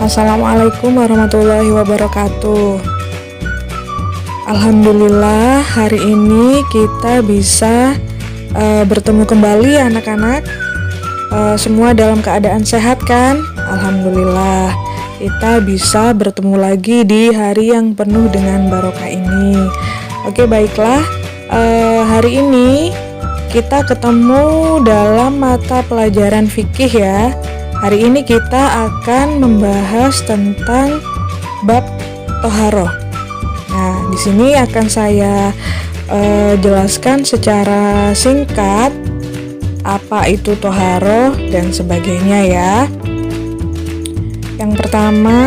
Assalamualaikum warahmatullahi wabarakatuh. Alhamdulillah hari ini kita bisa bertemu kembali anak-anak. Semua dalam keadaan sehat kan? Alhamdulillah kita bisa bertemu lagi di hari yang penuh dengan barokah ini. Oke, baiklah, hari ini kita ketemu dalam mata pelajaran fikih ya. Hari ini kita akan membahas tentang bab toharoh. Nah, di sini akan saya jelaskan secara singkat apa itu toharoh dan sebagainya ya. Yang pertama,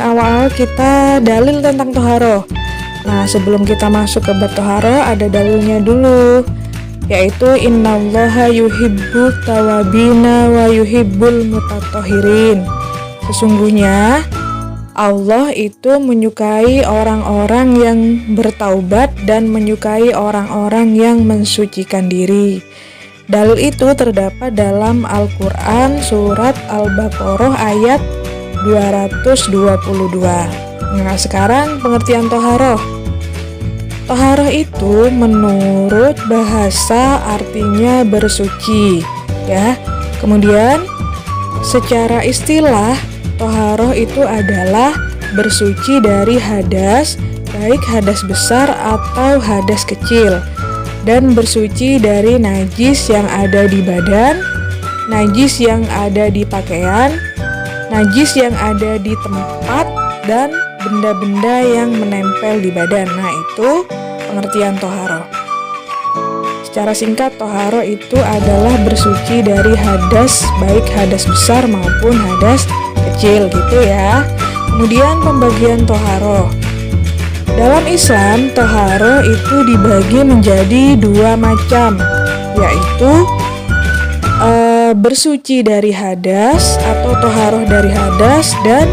awal kita dalil tentang toharoh. Nah, sebelum kita masuk ke bab toharoh, ada dalilnya dulu, yaitu innallaha yuhibbut tawabina wa yuhibbul mutatahhirin. Sesungguhnya Allah itu menyukai orang-orang yang bertaubat dan menyukai orang-orang yang mensucikan diri. Dalil itu terdapat dalam Al-Quran surat Al-Baqarah ayat 222. Nah, sekarang pengertian toharoh. Toharoh itu menurut bahasa artinya bersuci ya. Kemudian secara istilah toharoh itu adalah bersuci dari hadas, baik hadas besar atau hadas kecil, dan bersuci dari najis yang ada di badan, najis yang ada di pakaian, najis yang ada di tempat, dan benda-benda yang menempel di badan. Nah, itu pengertian toharoh. Secara singkat, toharoh itu adalah bersuci dari hadas, baik hadas besar maupun hadas kecil gitu ya. Kemudian pembagian toharoh. Dalam Islam, toharoh itu dibagi menjadi dua macam, yaitu bersuci dari hadas atau toharoh dari hadas, dan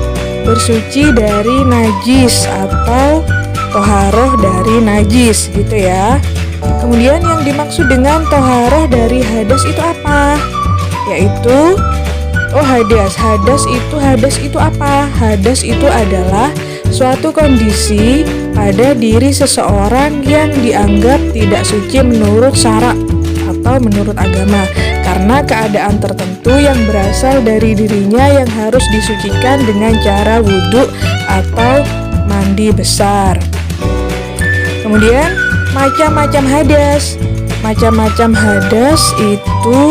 bersuci dari najis atau toharoh dari najis gitu ya. Kemudian yang dimaksud dengan toharoh dari hadas itu apa? Yaitu hadas itu apa? Hadas itu adalah suatu kondisi pada diri seseorang yang dianggap tidak suci menurut syara atau menurut agama, karena keadaan tertentu yang berasal dari dirinya yang harus disucikan dengan cara wudhu atau mandi besar. Kemudian macam-macam hadas. Macam-macam hadas itu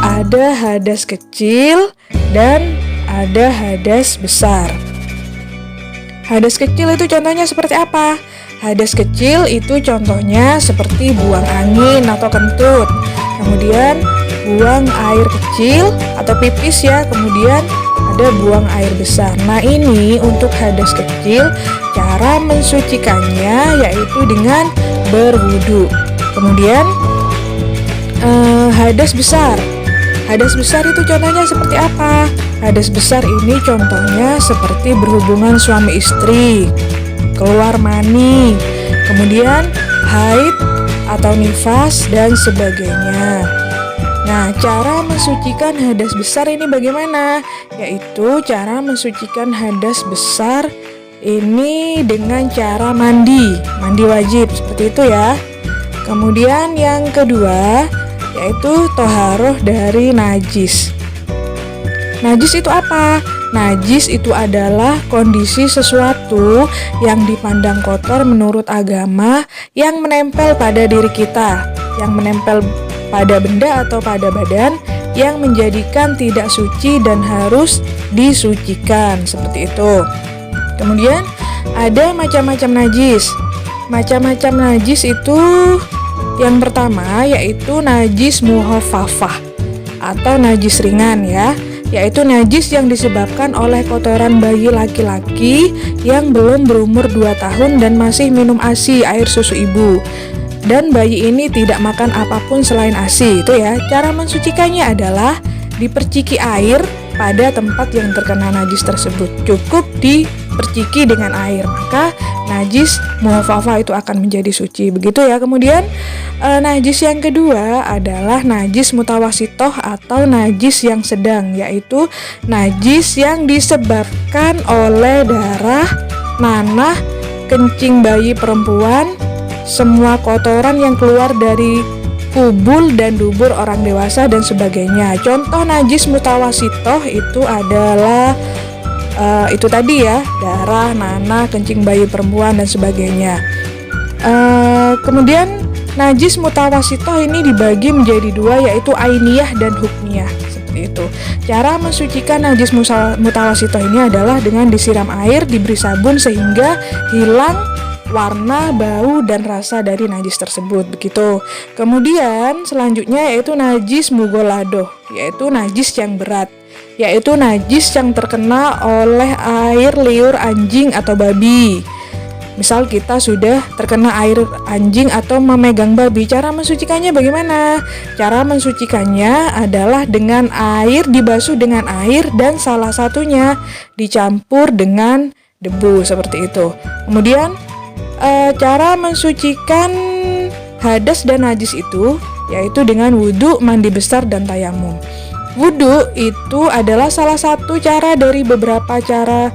ada hadas kecil dan ada hadas besar. Hadas kecil itu contohnya seperti apa? Hadas kecil itu contohnya seperti buang angin atau kentut, kemudian buang air kecil atau pipis ya, kemudian ada buang air besar. Nah, ini untuk hadas kecil, cara mensucikannya yaitu dengan berwudu. Kemudian hadas besar. Hadas besar itu contohnya seperti apa? Hadas besar ini contohnya seperti berhubungan suami istri, keluar mani, kemudian haid atau nifas dan sebagainya. Nah, cara mensucikan hadas besar ini bagaimana? Yaitu cara mensucikan hadas besar ini dengan cara mandi wajib seperti itu ya. Kemudian yang kedua yaitu toharoh dari najis. Najis itu apa? Najis itu adalah kondisi sesuatu yang dipandang kotor menurut agama yang menempel pada diri kita, yang menempel pada benda atau pada badan, yang menjadikan tidak suci dan harus disucikan, seperti itu. Kemudian ada macam-macam najis. Macam-macam najis itu yang pertama yaitu najis muhaffafah atau najis ringan ya, yaitu najis yang disebabkan oleh kotoran bayi laki-laki yang belum berumur 2 tahun dan masih minum ASI, air susu ibu. Dan bayi ini tidak makan apapun selain ASI itu ya. Cara mensucikannya adalah diperciki air pada tempat yang terkena najis tersebut. Cukup diperciki dengan air, maka najis muhaffafah itu akan menjadi suci. Begitu ya. Kemudian Najis yang kedua adalah najis mutawasitoh atau najis yang sedang, yaitu najis yang disebabkan oleh darah, nanah, kencing bayi perempuan, semua kotoran yang keluar dari kubul dan dubur orang dewasa dan sebagainya. Contoh najis mutawasitoh itu adalah itu tadi ya, darah, nanah, kencing bayi perempuan dan sebagainya. Kemudian najis mutawasitoh ini dibagi menjadi dua, yaitu ainiyah dan hukmiyah, seperti itu. Cara mensucikan najis mutawasitoh ini adalah dengan disiram air, diberi sabun sehingga hilang warna, bau, dan rasa dari najis tersebut, begitu. Kemudian selanjutnya yaitu najis mugoladoh, yaitu najis yang berat, yaitu najis yang terkena oleh air liur anjing atau babi. Misal kita sudah terkena air anjing atau memegang babi, cara mensucikannya bagaimana? Cara mensucikannya adalah dengan air, dibasuh dengan air dan salah satunya dicampur dengan debu, seperti itu. Kemudian cara mensucikan hadas dan najis itu yaitu dengan wudhu, mandi besar, dan tayamum. Wudhu itu adalah salah satu cara dari beberapa cara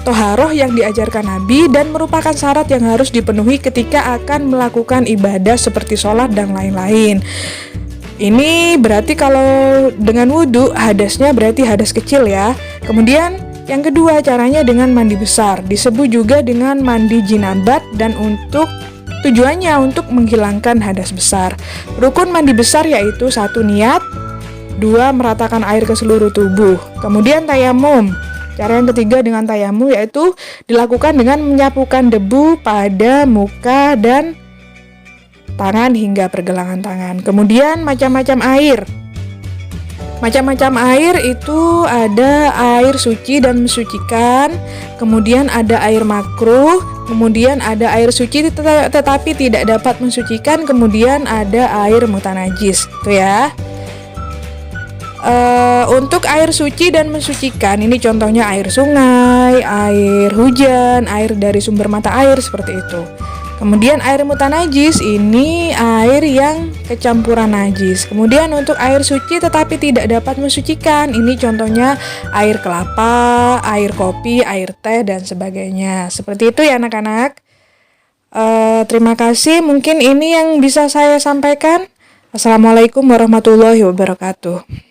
toharoh yang diajarkan Nabi dan merupakan syarat yang harus dipenuhi ketika akan melakukan ibadah seperti sholat dan lain-lain. Ini berarti kalau dengan wudhu, hadasnya berarti hadas kecil ya. Kemudian yang kedua caranya dengan mandi besar, disebut juga dengan mandi jinabat, dan tujuannya untuk menghilangkan hadas besar. Rukun mandi besar yaitu 1. Niat, 2. Meratakan air ke seluruh tubuh. Kemudian tayamum. Cara yang ketiga dengan tayamum yaitu dilakukan dengan menyapukan debu pada muka dan tangan hingga pergelangan tangan. Kemudian macam-macam air. Macam-macam air itu ada air suci dan mensucikan, kemudian ada air makruh, kemudian ada air suci tetapi tidak dapat mensucikan, kemudian ada air mutanajis, itu ya. Untuk air suci dan mensucikan ini contohnya air sungai, air hujan, air dari sumber mata air, seperti itu. Kemudian air mutanajis ini air yang kecampuran najis. Kemudian untuk air suci tetapi tidak dapat mensucikan, ini contohnya air kelapa, air kopi, air teh, dan sebagainya. Seperti itu ya anak-anak. Terima kasih, mungkin ini yang bisa saya sampaikan. Assalamualaikum warahmatullahi wabarakatuh.